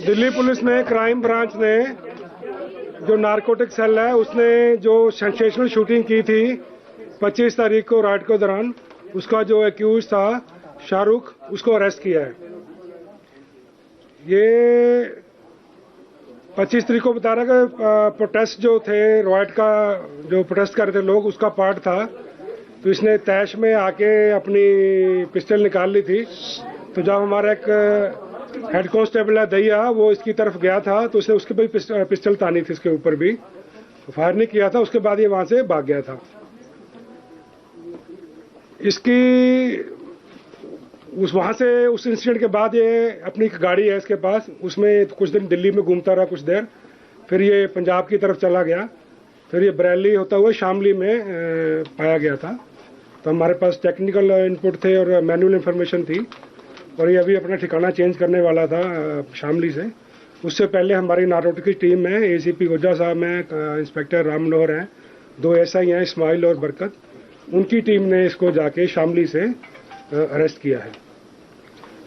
Delhi police ने, crime branch ने, जो नारकोटिक सेल है उसने जो सेंसेशनल शूटिंग की थी 25 तारीख को रात के दौरान, उसका जो एक्यूज था शाहरुख, उसको अरेस्ट किया है। ये 25 तारीख को बता रहा है कि प्रोटेस्ट जो थे रॉयट का, जो प्रोटेस्ट कर रहे थे लोग, उसका पार्ट था। तो इसने तैश में आके अपनी पिस्टल निकाल ली थी। तो जब हमारा एक हेड कांस्टेबल है दहिया, वो इसकी तरफ गया था तो उसने उसके भी पिस्टल तानी थी, इसके ऊपर भी फायर नहीं किया था। उसके बाद ये वहां से भाग गया था। इसकी वहां से उस इंसिडेंट के बाद ये अपनी एक गाड़ी है इसके पास, उसमें कुछ दिन दिल्ली में घूमता रहा कुछ देर, फिर ये पंजाब की तरफ चला गया, फिर ये बरेली होता हुआ शामली में पाया गया था। तो हमारे पास टेक्निकल इनपुट थे और मैनुअल इंफॉर्मेशन थी, और ये अभी अपना ठिकाना चेंज करने वाला था शामली से। उससे पहले हमारी नारकोटिक की टीम में एसीपी गोजा साहब हैं, इंस्पेक्टर राम मनोहर हैं, 2 एसआई हैं इस्माइल और बरकत, उनकी टीम ने इसको जाके शामली से अरेस्ट किया है।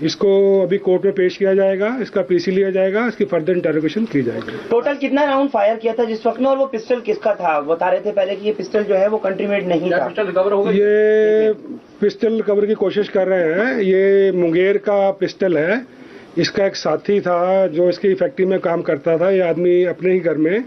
इसको अभी कोर्ट में पेश किया जाएगा, इसका पीसी लिया जाएगा, इसकी फर्दर इंटरोगेशन की जाएगी। टोटल कितना राउंड फायर किया था जिस वक्त में, और वो पिस्टल किसका था? बता रहे थे पहले कि ये पिस्टल जो है वो कंट्री मेड नहीं था। पिस्टल रिकवर हो गई? ये पिस्टल रिकवर की कोशिश कर रहे हैं। ये मुंगेर का पिस्टल है। इसका एक साथी था जो इसकी फैक्ट्री में काम करता था। ये आदमी अपने ही घर में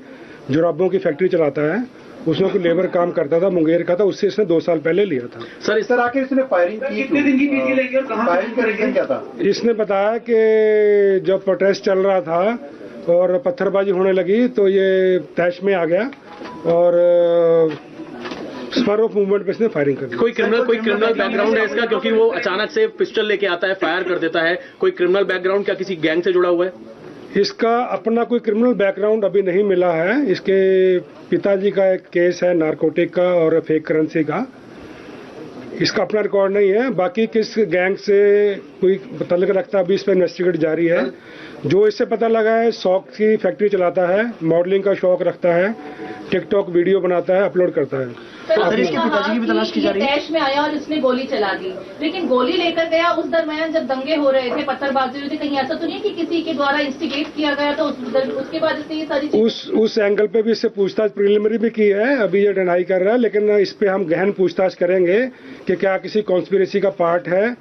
जुराबों की फैक्ट्री चलाता है, उसमें कोई लेबर काम करता था, मुंगेर का था। उससे इसने 2 साल पहले लिया था। सर इस तरह आके इसने फायरिंग की, कितने दिन की पीसी लगी और कहां फायरिंग का रीजन क्या था? इसने बताया कि जब प्रोटेस्ट चल रहा था और पत्थरबाजी होने लगी तो ये तैश में आ गया और स्पर ऑफ मूवमेंट पे इसने फायरिंग कर दी। कोई क्रिमिनल बैकग्राउंड है इसका, क्योंकि वो अचानक से पिस्टल लेके आता है, फायर कर देता है? कोई क्रिमिनल बैकग्राउंड क्या किसी गैंग से जुड़ा हुआ है? इसका अपना कोई क्रिमिनल बैकग्राउंड अभी नहीं मिला है। इसके पिताजी का एक केस है नारकोटिक का और फेक करेंसी का, इसका अपना रिकॉर्ड नहीं है। बाकी किस गैंग से कोई तल्लुक रखता है अभी इस पर इन्वेस्टिगेट जारी है। जो इससे पता लगा है, शौक की फैक्ट्री चलाता है, मॉडलिंग का शौक रखता है, टिकटॉक वीडियो बनाता है, अपलोड करता है। सर इसके पिताजी की भी तलाश की जा रही है। तैश में आया और इसने गोली चला दी, लेकिन गोली लेकर गया उस दरमियान जब दंगे हो रहे थे, पत्थरबाजी हुई थी, कहीं ऐसा तो नहीं कि किसी के द्वारा इंस्टिगेट किया गया तो उसके बाद इसने ये सारी उस एंगल पे भी इससे पूछताछ प्रिलिमिनरी भी की है। अभी ये डिनाई कर रहा है, लेकिन इस पे हम गहन पूछताछ करेंगे कि क्या किसी कॉन्स्पिरेसी का पार्ट है।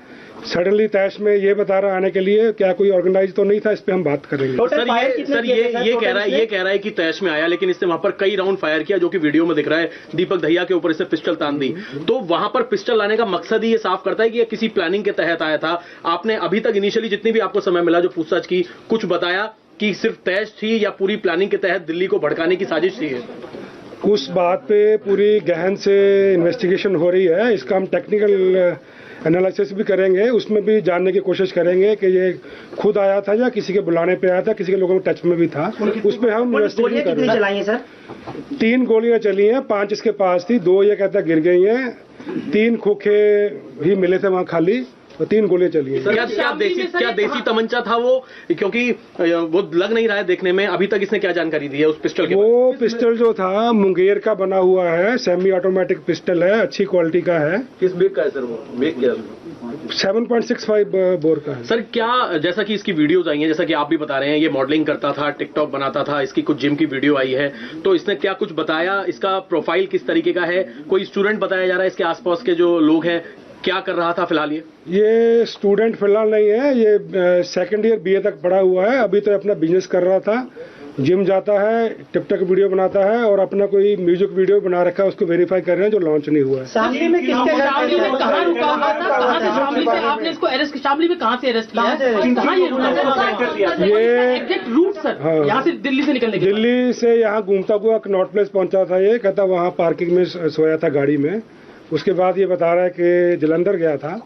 सडनली तैश में ये बता रहा आने के लिए, क्या कोई ऑर्गेनाइज तो नहीं था, इस पे हम बात करेंगे। सर ये कह रहा है कि तैश में आया, लेकिन इसने वहां पर कई राउंड फायर किया, जो कि वीडियो में दिख रहा है। दीपक दहिया के ऊपर इसने पिस्टल तान दी, तो वहां पर पिस्टल लाने का मकसद ही ये साफ करता है कि ये किसी प्लानिंग के तहत आया था। आपने अभी तक इनिशियली जितनी भी आपको समय मिला जो पूछताछ की, कुछ बताया कि सिर्फ तैश थी या पूरी प्लानिंग के तहत दिल्ली को भड़काने की साजिश थी? उस बात पे पूरी गहन से इन्वेस्टिगेशन हो रही है। इसका हम टेक्निकल एनालिसिस भी करेंगे, उसमें भी जानने की कोशिश करेंगे कि ये खुद आया था या किसी के बुलाने पे आया था, किसी के लोगों के टच में भी था। उस पर हम इन्वेस्टिगेशन कर रहे हैं। चलाई है सर? 3 गोलियां चली हैं, 5 इसके पास थी, 2 ये कहता गिर गई हैं, 3 खोखे भी मिले थे वहां खाली, और 3 गोलियां चली हैं। क्या देसी तमंचा था वो? क्योंकि वो लग नहीं रहा है देखने में। अभी तक इसने क्या जानकारी दी है उस पिस्टल के? वो पिस्टल जो था मुंगेर का बना हुआ है, सेमी ऑटोमेटिक पिस्टल है, अच्छी क्वालिटी का है। किस मेक का है सर वो? मेक क्या? 7.65 बोर का है। सर क्या, जैसा कि इसकी वीडियोज आई हैं, जैसा कि आप भी बता रहे हैं, ये मॉडलिंग करता था, टिकटॉक बनाता था, इसकी कुछ जिम की वीडियो आई है, तो इसने क्या कुछ बताया? इसका प्रोफाइल किस तरीके का है? कोई स्टूडेंट बताया जा रहा है? इसके आसपास के जो लोग हैं, क्या कर रहा था फिलहाल? ये स्टूडेंट फिलहाल नहीं है, ये सेकंड ईयर बीए तक पढ़ा हुआ है। अभी तो अपना बिजनेस कर रहा था, जिम जाता है, टिकटॉक वीडियो बनाता है, और अपना कोई म्यूजिक वीडियो बना रखा है, उसको वेरीफाई कर रहे हैं, जो लॉन्च नहीं हुआ है। शामली में किसके घर कहाँ रुका हुआ था? कहाँ से शामली से आपने इसको अरेस्ट, शामली में कहाँ से अरेस्ट किया? कहाँ ये एग्जैक्ट रूट सर? हाँ, यहाँ से दिल्ली से निकलने के दिल्ली से यहाँ घूमता हुआ नॉर्थ प्लेस पहुंचा था। ये कहता वहाँ पार्किंग में सोया था गाड़ी में। उसके बाद ये बता रहा है कि जलंधर गया था,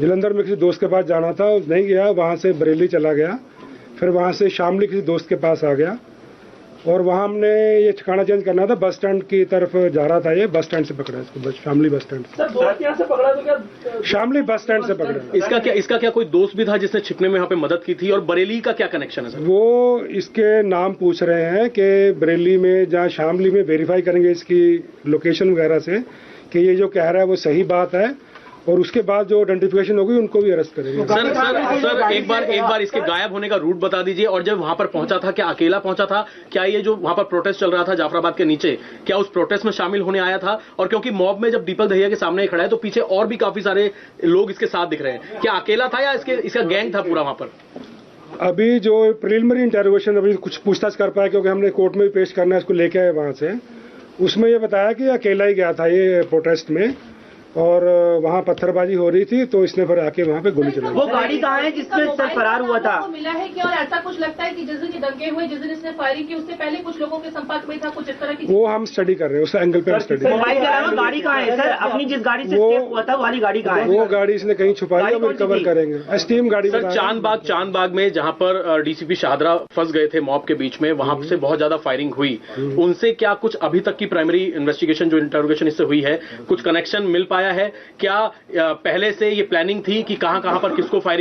जलंधर में किसी दोस्त के पास जाना था, नहीं गया, वहाँ से बरेली चला गया, फिर वहाँ से शामली किसी दोस्त के पास आ गया, और वहाँ हमने ये ठिकाना चेंज करना था, बस स्टैंड की तरफ जा रहा था। ये बस स्टैंड से पकड़ा इसको, शामली बस स्टैंड से। से पकड़ा तो क्या? शामली बस स्टैंड से पकड़ा। इसका क्या कोई दोस्त भी था जिसने छिपने में यहाँ पे मदद की थी? और बरेली का क्या कनेक्शन है सर? वो इसके नाम पूछ रहे हैं कि बरेली में जहाँ शामली में वेरीफाई करेंगे इसकी लोकेशन वगैरह से कि ये जो कह रहा है वो सही बात है, और उसके बाद जो आइडेंटिफिकेशन होगी उनको भी अरेस्ट करेंगे। सर एक बार इसके गायब होने का रूट बता दीजिए, और जब वहां पर पहुंचा था क्या अकेला पहुंचा था, क्या ये जो वहां पर प्रोटेस्ट चल रहा था जाफराबाद के नीचे, क्या उस प्रोटेस्ट में शामिल होने आया था? और क्योंकि मॉब में जब दीपक दहिया के सामने खड़ा है तो पीछे और भी काफी सारे लोग इसके साथ दिख रहे हैं, क्या अकेला था या इसका गैंग था पूरा वहां पर? अभी जो प्रिलिमिनरी इंटरोगेशन अभी कुछ पूछताछ कर पाया, क्योंकि हमने कोर्ट में भी पेश करना है, इसको लेके आए वहां से, उसमें ये बताया कि अकेला ही गया था ये प्रोटेस्ट में, और वहाँ पत्थरबाजी हो रही थी तो इसने फिर आके वहाँ पे गोली चलाई। वो गाड़ी कहाँ है जिसमें सर फरार हुआ था? मिला है कि और ऐसा कुछ लगता है कि जिस दिन ये दंगे हुए, जिस दिन इसने फायरिंग की, उससे पहले कुछ लोगों के संपर्क में था, कुछ इस तरह की? वो हम स्टडी कर रहे हैं, उस एंगल पे स्टडी। मोबाइल के अलावा गाड़ी कहाँ है सर? अपनी जिस गाड़ी से escape हुआ था वाली गाड़ी कहाँ है? वो गाड़ी इसने कहीं छुपाई है, वो रिकवर करेंगे। एसटीएम गाड़ी सर चांदबाग में जहां पर डीसीपी शाहदरा फंस गए थे मॉब के बीच में, वहां से बहुत ज्यादा फायरिंग हुई, उनसे क्या कुछ अभी तक की प्राइमरी इन्वेस्टिगेशन जो इंटरोगेशन इससे हुई है, कुछ कनेक्शन मिल पाया है क्या? पहले से ये प्लानिंग थी कि कहां पर किसको फायरिंग